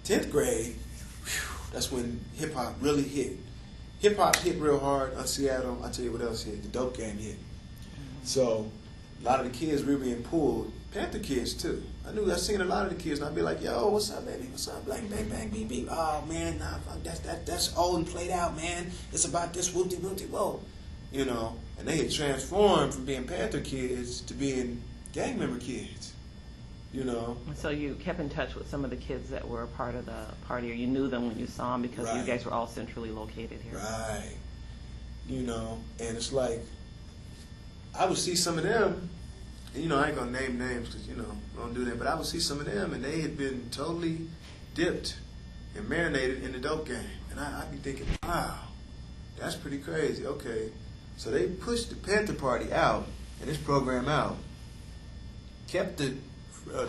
10th grade, that's when hip-hop really hit. Hip-hop hit real hard on Seattle. I'll tell you what else hit. The dope game hit. So a lot of the kids were being pulled. Panther kids, too. I seen a lot of the kids, and I'd be like, yo, what's up, baby? What's up? Bang, bang, bang, beep, beep. Oh, man, nah, that's old and played out, man. It's about this whoopty, whoa. You know, and they had transformed from being Panther kids to being gang member kids. You know. So you kept in touch with some of the kids that were a part of the party, or you knew them when you saw them because you guys were all centrally located here. Right. You know, and it's like, I would see some of them, and you know, I ain't gonna name names because, you know, I don't do that, but I would see some of them and they had been totally dipped and marinated in the dope game. And I'd be thinking, wow, that's pretty crazy. Okay. So they pushed the Panther Party out and this program out, kept the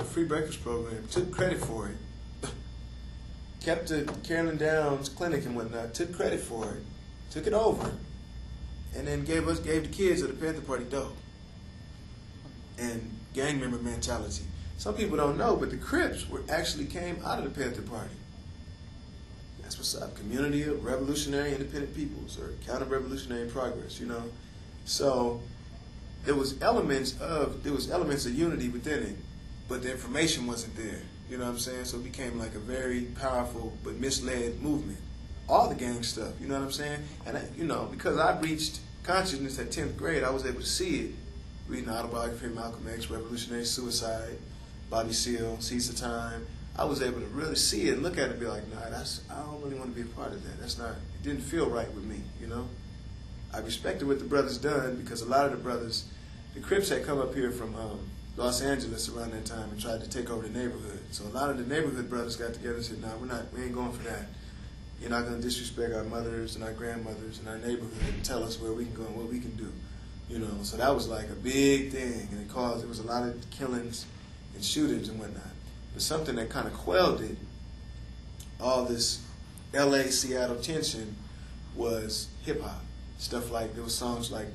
Free Breakfast program, took credit for it, kept the Carolyn Downs Clinic and whatnot, took credit for it, took it over, and then gave the kids of the Panther Party dope and gang member mentality. Some people don't know, but the Crips actually came out of the Panther Party. That's what's up. Community of Revolutionary Independent Peoples, or Counter-Revolutionary Progress, you know. So there was elements of unity within it, but the information wasn't there. You know what I'm saying? So it became like a very powerful but misled movement. All the gang stuff, you know what I'm saying? And you know, because I reached consciousness at 10th grade, I was able to see it. Reading the autobiography of Malcolm X, Revolutionary Suicide, Bobby Seale, Seeds of Time. I was able to really see it and look at it and be like, nah, I don't really want to be a part of that. It didn't feel right with me, you know? I respected what the brothers done because a lot of the brothers, the Crips had come up here from Los Angeles around that time and tried to take over the neighborhood. So a lot of the neighborhood brothers got together and said, nah, we ain't going for that. You're not going to disrespect our mothers and our grandmothers and our neighborhood and tell us where we can go and what we can do. You know, so that was like a big thing, and it was a lot of killings and shootings and whatnot. But something that kind of quelled it, all this LA, Seattle tension, was hip-hop. Stuff like, there was songs like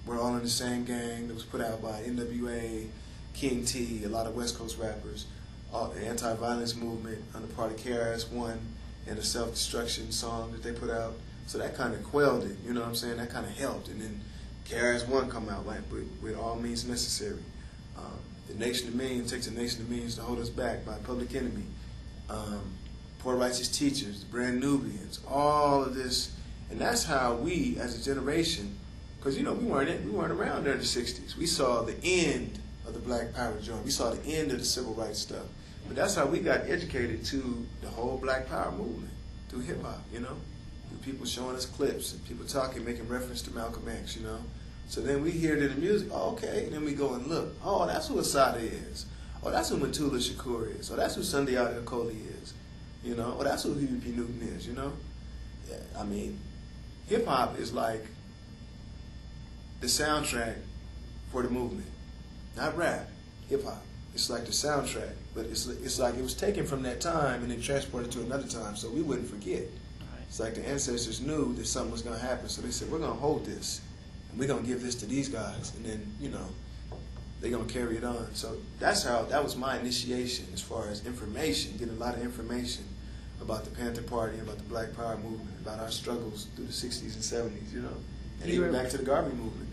We're All in the Same Gang that was put out by NWA, King T, a lot of West Coast rappers, the anti-violence movement on the part of KRS-One, and the self-destruction song that they put out. So that kind of quelled it, you know what I'm saying? That kind of helped. And then KRS-One come out like with All Means Necessary. The Nation of Millions takes a Nation of Millions to hold us back by Public Enemy. Poor Righteous Teachers, the Brand Nubians, all of this. And that's how we, as a generation, because, you know, we weren't around during the 60s. We saw the end of the Black Power joint. We saw the end of the civil rights stuff. But that's how we got educated to the whole Black Power movement, through hip-hop, you know? Through people showing us clips and people talking, making reference to Malcolm X, you know? So then we hear it in the music, oh, okay, and then we go and look. Oh, that's who Asada is. Oh, that's who Matula Shakur is. Oh, that's who Sunday Akoli is. You know? Oh, that's who Huey P. Newton is, you know? Yeah, I mean, hip-hop is like the soundtrack for the movement. Not rap, hip-hop. It's like the soundtrack, but it's like it was taken from that time and then transported to another time so we wouldn't forget. Right. It's like the ancestors knew that something was going to happen, so they said, we're going to hold this. We're going to give this to these guys, and then, you know, they're going to carry it on. So that was my initiation as far as information, getting a lot of information about the Panther Party, about the Black Power movement, about our struggles through the 60s and 70s, you know, and even back to the Garvey movement.